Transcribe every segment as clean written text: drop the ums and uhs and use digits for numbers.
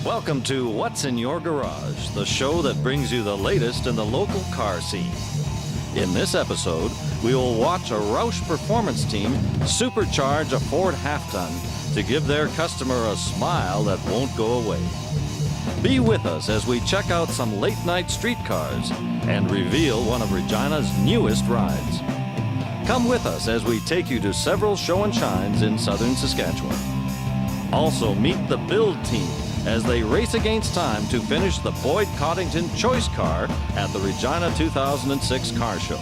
Welcome to What's in Your Garage, the show that brings you the latest in the local car scene. In this episode, we will watch a Roush Performance team supercharge a Ford half-ton to give their customer a smile that won't go away. Be with us as we check out some late-night street cars and reveal one of Regina's newest rides. Come with us as we take you to several show and shines in southern Saskatchewan. Also, meet the Build team as they race against time to finish the Boyd Coddington Choice Car at the Regina 2006 Car Show.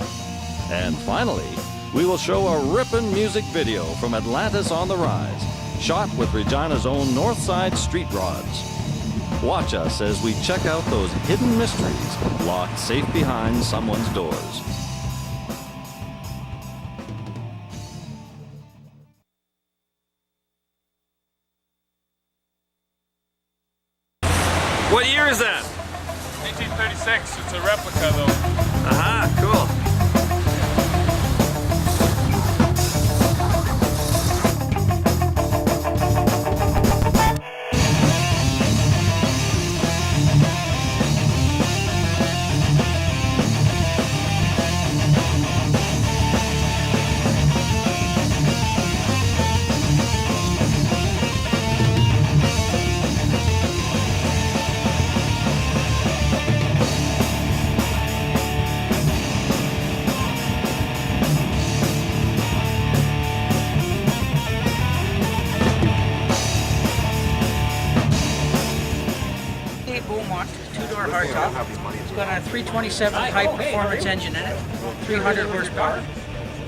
And finally, we will show a rippin' music video from Atlantis on the Rise, shot with Regina's own Northside street rods. Watch us as we check out those hidden mysteries locked safe behind someone's doors. What year is that? 1936. It's a replica though. Aha, cool. Beaumont two-door hardtop. It's got a 327 high-performance engine in it, 300 horsepower.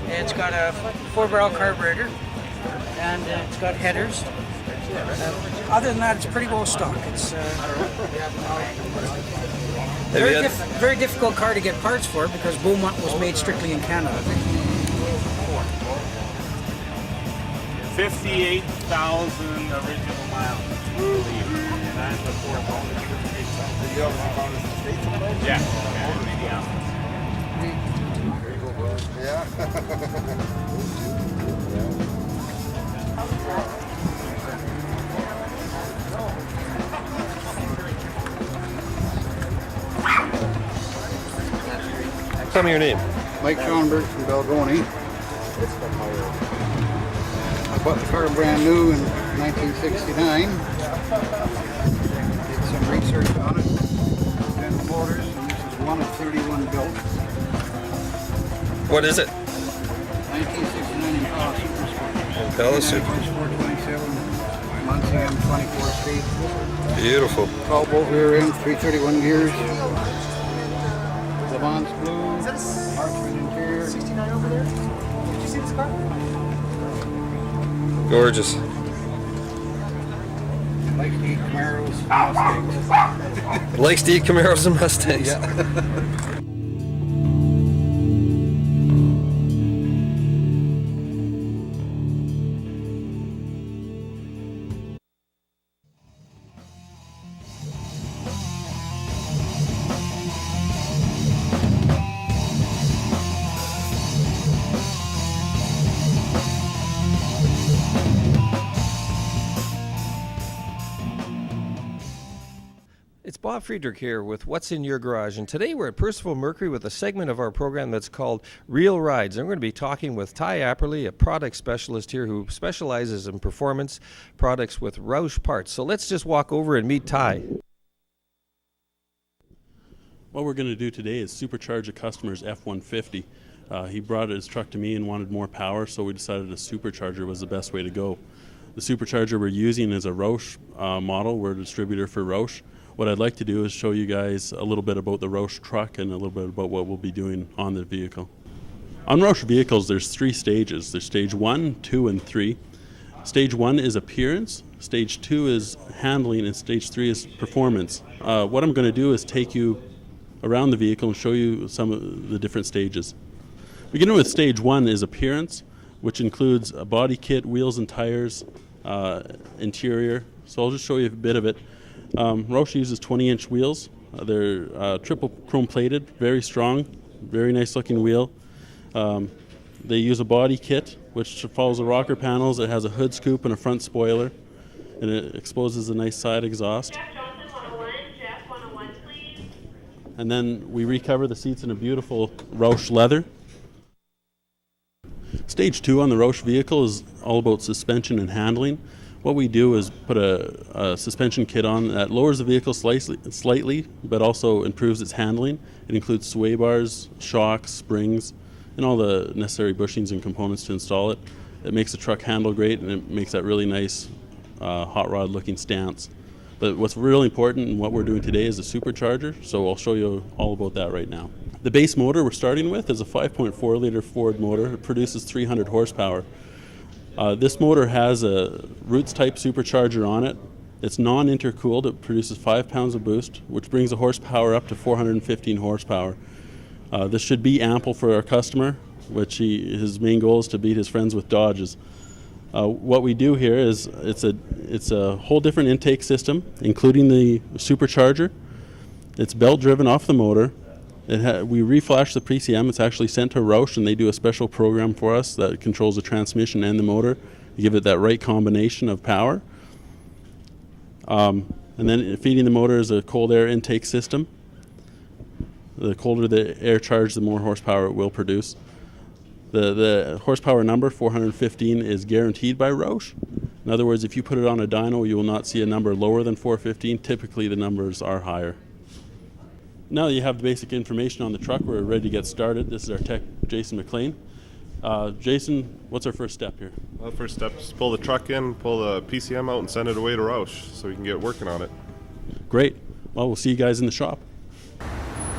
It's got a 4-barrel carburetor, and it's got headers. Other than that, it's pretty well stock. It's very difficult car to get parts for because Beaumont was made strictly in Canada. 58,000 original miles. And that's the fourth. Yeah. Tell me your name. Mike Schoenberg from Belgoni. I bought the car brand new in 1969. Did some research on it. General Motors, and this is one of 31 built. What is it? 1969 Impala Super Sport. Impala Super. 427, Muncie M 24 speed. Beautiful. 12 volt rear end, 331 gears. Le Mans blue. Parchment interior. 69 over there. Did you see this car? Gorgeous. Likes to eat Camaros and Mustangs. Likes to eat Camaros and Mustangs. It's Bob Friedrich here with What's in Your Garage, and today we're at Percival Mercury with a segment of our program that's called Real Rides. And we're going to be talking with Ty Apperly, a product specialist here who specializes in performance products with Roush parts. So let's just walk over and meet Ty. What we're going to do today is supercharge a customer's F-150. He brought his truck to me and wanted more power, so we decided a supercharger was the best way to go. The supercharger we're using is a Roush model. We're a distributor for Roush. What I'd like to do is show you guys a little bit about the Roush truck and a little bit about what we'll be doing on the vehicle. On Roush vehicles, there's 3 stages. There's stage 1, 2, and 3. Stage 1 is appearance, Stage 2 is handling, and Stage 3 is performance. What I'm going to do is take you around the vehicle and show you some of the different stages. Beginning with Stage 1 is appearance, which includes a body kit, wheels and tires, interior. So I'll just show you a bit of it. Roush uses 20-inch wheels. They're triple chrome plated, very strong, very nice looking wheel. They use a body kit which follows the rocker panels. It has a hood scoop and a front spoiler, and it exposes a nice side exhaust. Jeff 101, please. And then we recover the seats in a beautiful Roush leather. Stage 2 on the Roush vehicle is all about suspension and handling. What we do is put a suspension kit on that lowers the vehicle slightly, but also improves its handling. It includes sway bars, shocks, springs, and all the necessary bushings and components to install it. It makes the truck handle great, and it makes that really nice hot rod looking stance. But what's really important and what we're doing today is a supercharger, so I'll show you all about that right now. The base motor we're starting with is a 5.4 liter Ford motor. It produces 300 horsepower. This motor has a Roots type supercharger on it. It's non-intercooled. It produces 5 pounds of boost, which brings the horsepower up to 415 horsepower. This should be ample for our customer, which his main goal is to beat his friends with Dodges. What we do here is it's a whole different intake system, including the supercharger. It's belt driven off the motor. We reflash the PCM. It's actually sent to Roush, and they do a special program for us that controls the transmission and the motor to give it that right combination of power. And then feeding the motor is a cold air intake system. The colder the air charge, the more horsepower it will produce. The horsepower number, 415, is guaranteed by Roush. In other words, if you put it on a dyno, you will not see a number lower than 415. Typically, the numbers are higher. Now that you have the basic information on the truck, we're ready to get started. This is our tech, Jason McLean. Jason, what's our first step here? Well, first step is pull the truck in, pull the PCM out, and send it away to Roush so we can get working on it. Great. Well, we'll see you guys in the shop.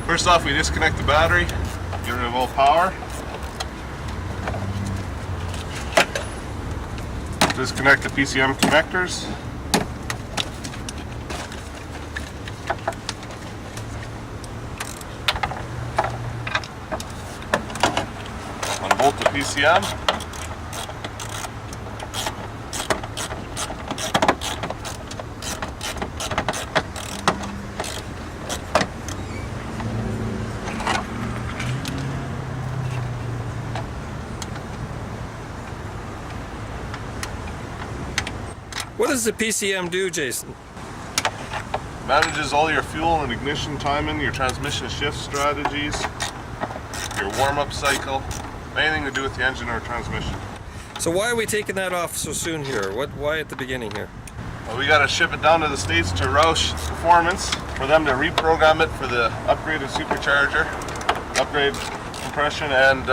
First off, we disconnect the battery, get rid of all power. Disconnect the PCM connectors. Unbolt the PCM. What does the PCM do, Jason? Manages all your fuel and ignition timing, your transmission shift strategies, your warm-up cycle, anything to do with the engine or transmission. So why are we taking that off so soon here? Why at the beginning here? Well, we got to ship it down to the States to Roush Performance for them to reprogram it for the upgraded supercharger, upgrade compression, and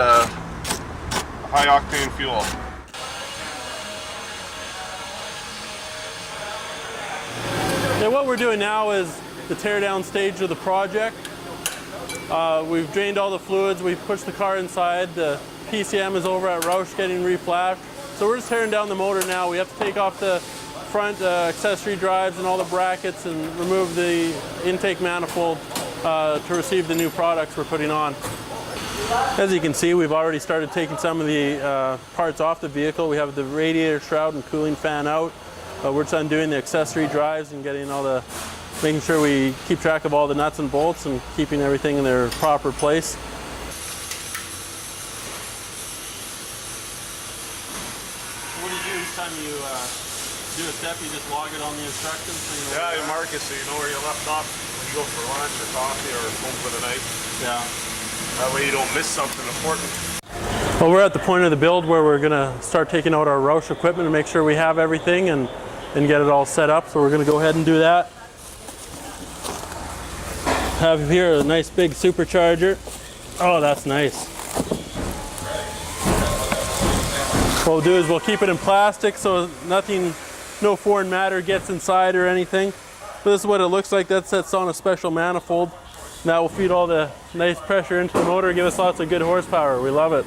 high-octane fuel. Yeah, what we're doing now is the teardown stage of the project. We've drained all the fluids, we've pushed the car inside, the PCM is over at Roush getting reflashed. So we're just tearing down the motor now. We have to take off the front accessory drives and all the brackets and remove the intake manifold to receive the new products we're putting on. As you can see, we've already started taking some of the parts off the vehicle. We have the radiator shroud and cooling fan out. We're just undoing the accessory drives and making sure we keep track of all the nuts and bolts and keeping everything in their proper place. What do you do each time you do a step? You just log it on the instructions? So Yeah, you mark it so you know where you left off when you go for lunch or coffee or home for the night. Yeah. That way you don't miss something important. Well, we're at the point of the build where we're going to start taking out our Roush equipment and make sure we have everything and get it all set up. So we're going to go ahead and do that. Have here a nice big supercharger. Oh, that's nice. What we'll do is we'll keep it in plastic so no foreign matter gets inside or anything. So this is what it looks like. That sets on a special manifold. That will feed all the nice pressure into the motor, give us lots of good horsepower. We love it.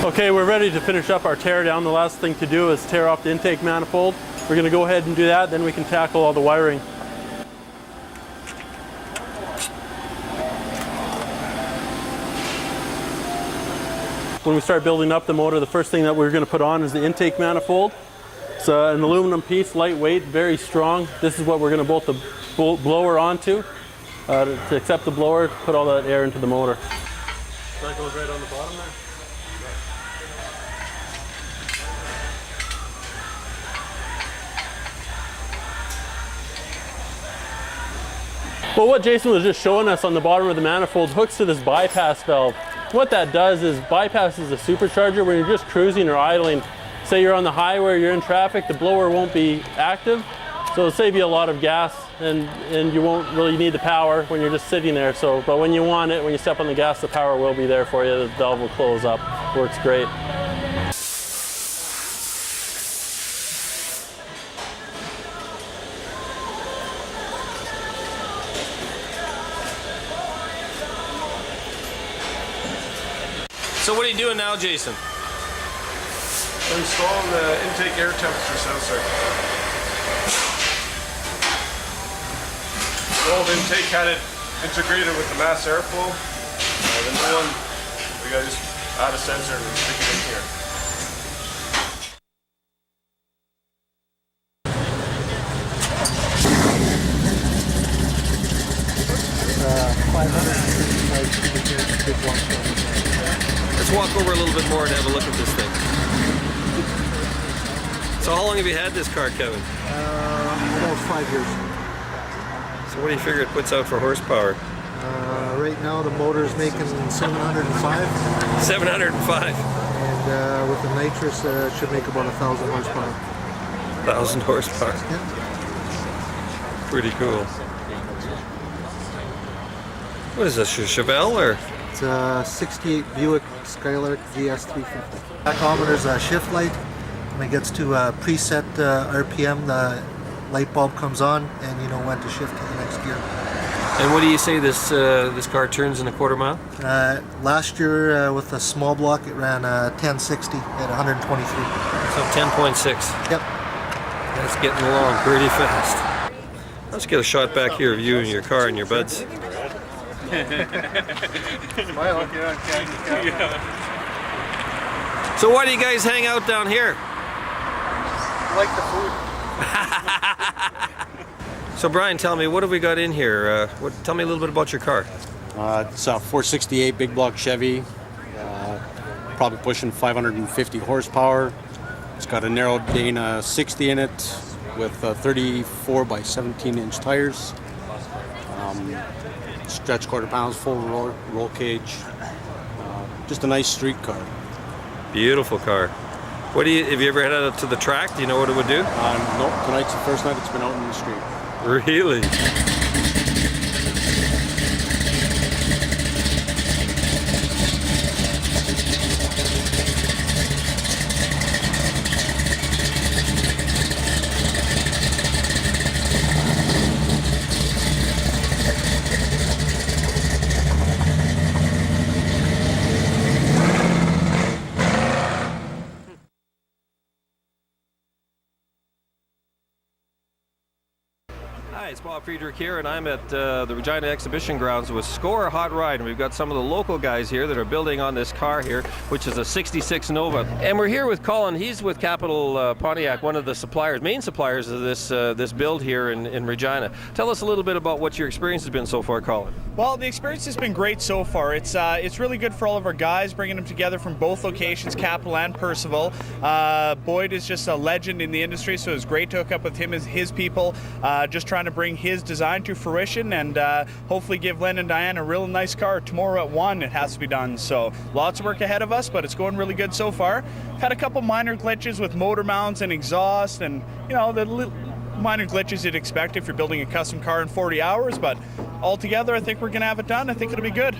Okay, we're ready to finish up our tear down. The last thing to do is tear off the intake manifold. We're going to go ahead and do that, then we can tackle all the wiring. When we start building up the motor, the first thing that we're going to put on is the intake manifold. It's an aluminum piece, lightweight, very strong. This is what we're going to bolt the blower onto. To accept the blower, put all that air into the motor. That goes right on the bottom there. Well, what Jason was just showing us on the bottom of the manifold hooks to this bypass valve. What that does is bypasses the supercharger when you're just cruising or idling. Say you're on the highway or you're in traffic, the blower won't be active. So it'll save you a lot of gas and you won't really need the power when you're just sitting there. But when you want it, when you step on the gas, the power will be there for you. The valve will close up. Works great. So what are you doing now, Jason? Installing the intake air temperature sensor. The old intake had it integrated with the mass airflow. The new one, we gotta just add a sensor and stick it in here. Let's walk over a little bit more and have a look at this thing. So how long have you had this car, Kevin? Almost 5 years. So what do you figure it puts out for horsepower? Right now the motor is making 705. 705. And with the nitrous, it should make about 1,000 horsepower. 1,000 horsepower. Yeah. Pretty cool. What is this, a Chevelle or? It's a 68 Buick Skylark GS350. Tachometer's a shift light. When it gets to a preset RPM, the light bulb comes on and you know when to shift to the next gear. And what do you say this this car turns in a quarter mile? Last year with a small block it ran 1060 at 123. So 10.6. Yep. That's getting along pretty fast. Let's get a shot back here of you and your car and your buds. So why do you guys hang out down here? Like the food. So Brian, tell me, what have we got in here? Tell me a little bit about your car. It's a 468 big block Chevy, probably pushing 550 horsepower. It's got a narrow Dana 60 in it with 34 by 17 inch tires. Stretch quarter pounds, full roll cage. Just a nice street car. Beautiful car. Have you ever headed out to the track? Do you know what it would do? No, tonight's the first night it's been out in the street. Really? Hi, it's Bob Friedrich here, and I'm at the Regina Exhibition Grounds with Score Hot Ride, and we've got some of the local guys here that are building on this car here, which is a 66 Nova. And we're here with Colin. He's with Capital Pontiac, one of the main suppliers of this build here in Regina. Tell us a little bit about what your experience has been so far, Colin. Well, the experience has been great so far. It's really good for all of our guys, bringing them together from both locations, Capital and Percival. Boyd is just a legend in the industry, so it's great to hook up with him and his people, just trying to bring his design to fruition and hopefully give Len and Diane a real nice car. Tomorrow at 1 it has to be done, so lots of work ahead of us, but it's going really good so far. Had a couple minor glitches with motor mounts and exhaust and the minor glitches you'd expect if you're building a custom car in 40 hours, but altogether I think we're going to have it done. I think it'll be good.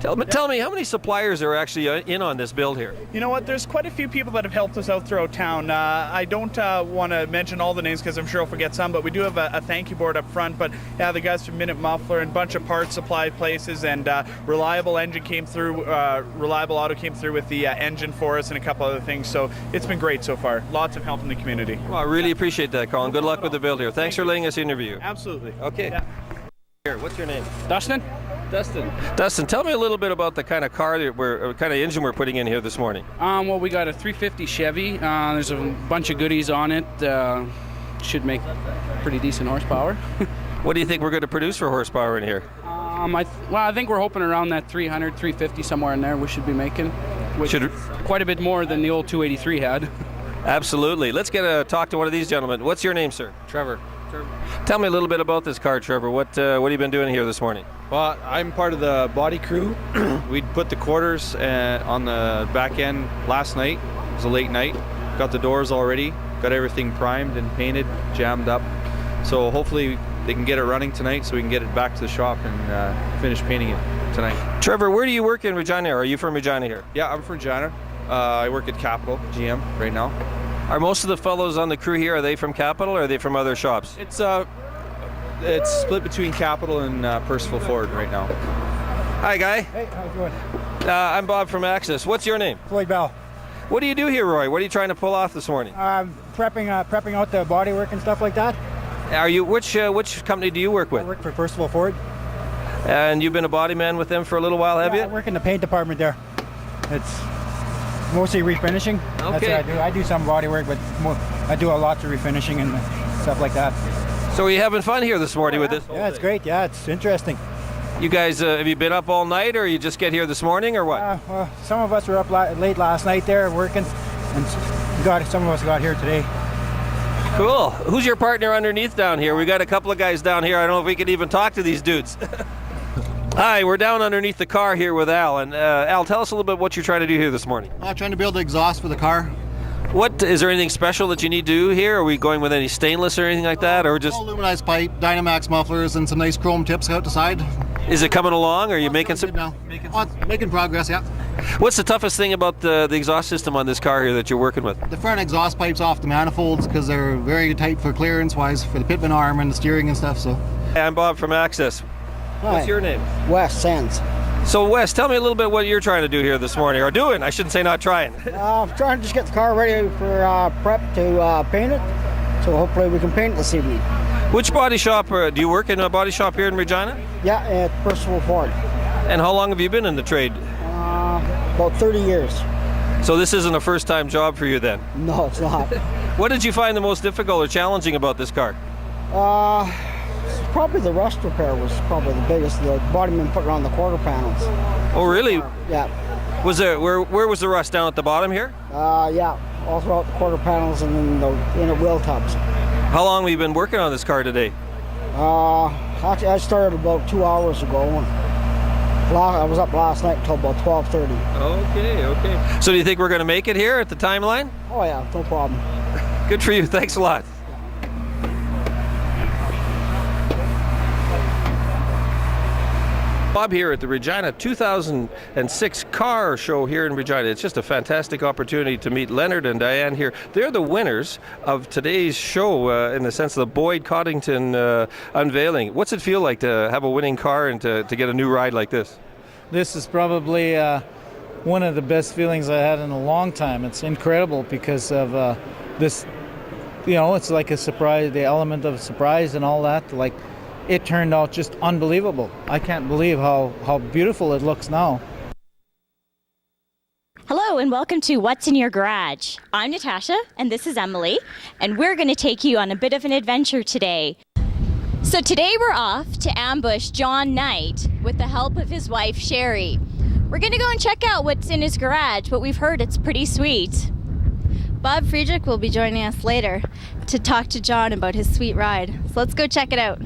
Tell me, how many suppliers are actually in on this build here? You know what? There's quite a few people that have helped us out throughout town. I don't want to mention all the names because I'm sure I'll forget some, but we do have a thank you board up front. But yeah, the guys from Minute Muffler and a bunch of parts supply places, and Reliable Engine came through. Reliable Auto came through with the engine for us and a couple other things. So it's been great so far. Lots of help in the community. Well, I really appreciate that, Colin. Good luck with the build here. Thanks for letting us interview. Absolutely. Okay. Yeah. Here, what's your name? Dustin? Dustin, tell me a little bit about the kind of car kind of engine we're putting in here this morning. Well, we got a 350 Chevy. There's a bunch of goodies on it. Should make pretty decent horsepower. What do you think we're going to produce for horsepower in here? I think we're hoping around that 300, 350, somewhere in there we should be making. Which is quite a bit more than the old 283 had. Absolutely. Let's get a talk to one of these gentlemen. What's your name, sir? Trevor. Tell me a little bit about this car, Trevor. What have you been doing here this morning? Well, I'm part of the body crew. We put the quarters on the back end last night. It was a late night. Got the doors already. Got everything primed and painted, jammed up. So hopefully they can get it running tonight so we can get it back to the shop and finish painting it tonight. Trevor, where do you work in Regina? Or are you from Regina here? Yeah, I'm from Regina. I work at Capital GM right now. Are most of the fellows on the crew here, are they from Capital or are they from other shops? It's split between Capital and Percival Ford right now. Hi, Guy. Hey, how's it going? I'm Bob from Access. What's your name? Floyd Bell. What do you do here, Roy? What are you trying to pull off this morning? Prepping out the bodywork and stuff like that. Are you which company do you work with? I work for Percival Ford. And you've been a body man with them for a little while, have you? I work in the paint department there. It's mostly refinishing. Okay. That's what I do. I do some body work, but I do a lot of refinishing and stuff like that. So are you having fun here this morning with this? Yeah, it's great. Yeah, it's interesting. You guys, have you been up all night, or you just get here this morning, or what? Well, some of us were up late last night there working, and some of us got here today. Cool. Who's your partner underneath down here? We got a couple of guys down here. I don't know if we can even talk to these dudes. Hi, we're down underneath the car here with Al. And Al, tell us a little bit what you're trying to do here this morning. Trying to build the exhaust for the car. Is there anything special that you need to do here? Are we going with any stainless or anything like that, or just all aluminized pipe, Dynamax mufflers, and some nice chrome tips out the side? Is it coming along? Are you making some? Now. Making progress, yeah. What's the toughest thing about the exhaust system on this car here that you're working with? The front exhaust pipes off the manifolds because they're very tight for clearance-wise for the pitman arm and the steering and stuff. So. Hey, I'm Bob from Access. Hi. What's your name? Wes Sands. So Wes, tell me a little bit what you're trying to do here this morning, or doing. I shouldn't say not trying. I'm trying to just get the car ready for prep to paint it. So hopefully we can paint it this evening. Which body shop, do you work in a body shop here in Regina? Yeah, at Percival Ford. And how long have you been in the trade? About 30 years. So this isn't a first-time job for you then? No, it's not. What did you find the most difficult or challenging about this car? Probably the rust repair was probably the biggest. The bodyman put it on the quarter panels. Oh, really? Yeah. Was there where was the rust, down at the bottom here? Yeah, all throughout the quarter panels and then the inner wheel tubs. How long have you been working on this car today? Actually, I started about 2 hours ago. I was up last night until about 12:30. Okay. So do you think we're going to make it here at the timeline? Oh yeah, no problem. Good for you. Thanks a lot. Bob here at the Regina 2006 car show here in Regina. It's just a fantastic opportunity to meet Leonard and Diane here. They're the winners of today's show in the sense of the Boyd Coddington unveiling. What's it feel like to have a winning car and to get a new ride like this? This is probably one of the best feelings I had in a long time. It's incredible because of this, it's like a surprise, the element of surprise and all that. Like, it turned out just unbelievable. I can't believe how beautiful it looks now. Hello and welcome to What's in Your Garage. I'm Natasha and this is Emily, and we're going to take you on a bit of an adventure today. So today we're off to ambush John Knight with the help of his wife Sherry. We're going to go and check out what's in his garage, but we've heard it's pretty sweet. Bob Friedrich will be joining us later to talk to John about his sweet ride. So let's go check it out.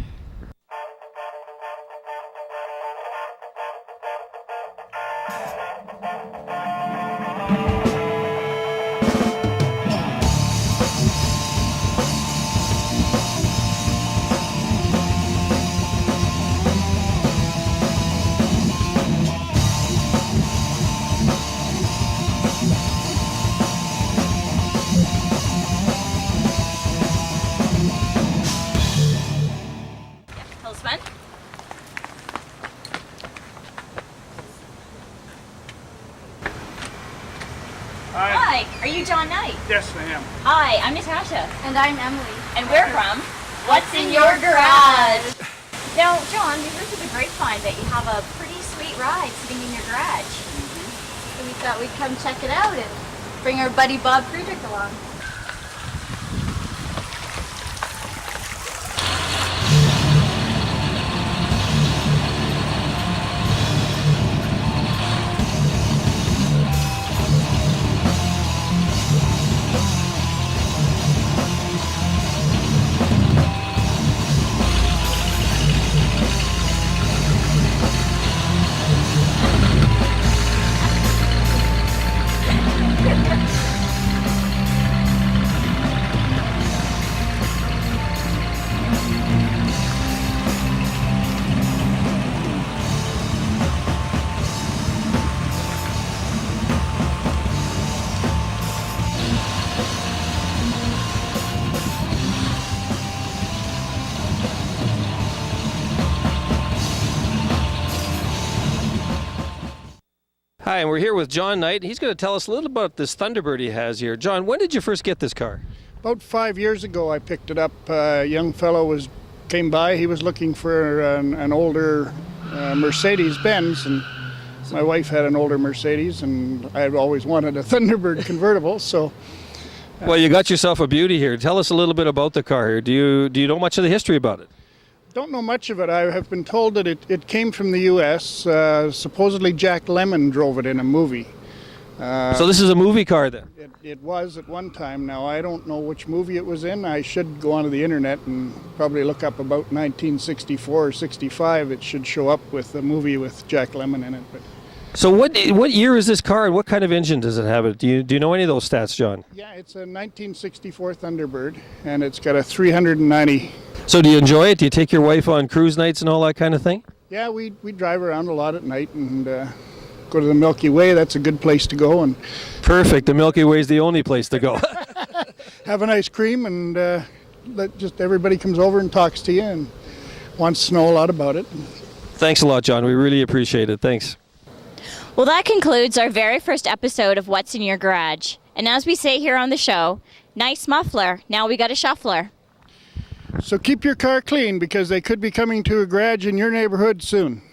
John Knight? Yes, I am. Hi, I'm Natasha. And I'm Emily. And we're from What's in Your Garage? Now, John, we heard through the grapevine that you have a pretty sweet ride sitting in your garage. So we thought we'd come check it out and bring our buddy Bob Friedrich along. Hi, and we're here with John Knight. He's going to tell us a little about this Thunderbird he has here. John, when did you first get this car? About 5 years ago, I picked it up. A young fellow came by. He was looking for an older Mercedes-Benz, and my wife had an older Mercedes, and I had always wanted a Thunderbird convertible. So, Well, you got yourself a beauty here. Tell us a little bit about the car here. Do you know much of the history about it? don't know much of it. I have been told that it came from the U.S. Supposedly Jack Lemmon drove it in a movie. So this is a movie car then? It was at one time. Now, I don't know which movie it was in. I should go onto the internet and probably look up about 1964 or 65. It should show up with a movie with Jack Lemmon in it. But So what year is this car and what kind of engine does it have? Do you know any of those stats, John? yeah, it's a 1964 Thunderbird, and it's got a 390. So do you enjoy it? Do you take your wife on cruise nights and all that kind of thing? Yeah, we drive around a lot at night and go to the Milky Way. That's a good place to go. And Perfect. The Milky Way is the only place to go. have an ice cream, and just everybody comes over and talks to you and wants to know a lot about it. Thanks a lot, John. We really appreciate it. Thanks. Well, that concludes our very first episode of What's in Your Garage. And as we say here on the show, nice muffler, now we got a shuffler. So keep your car clean because they could be coming to a garage in your neighborhood soon.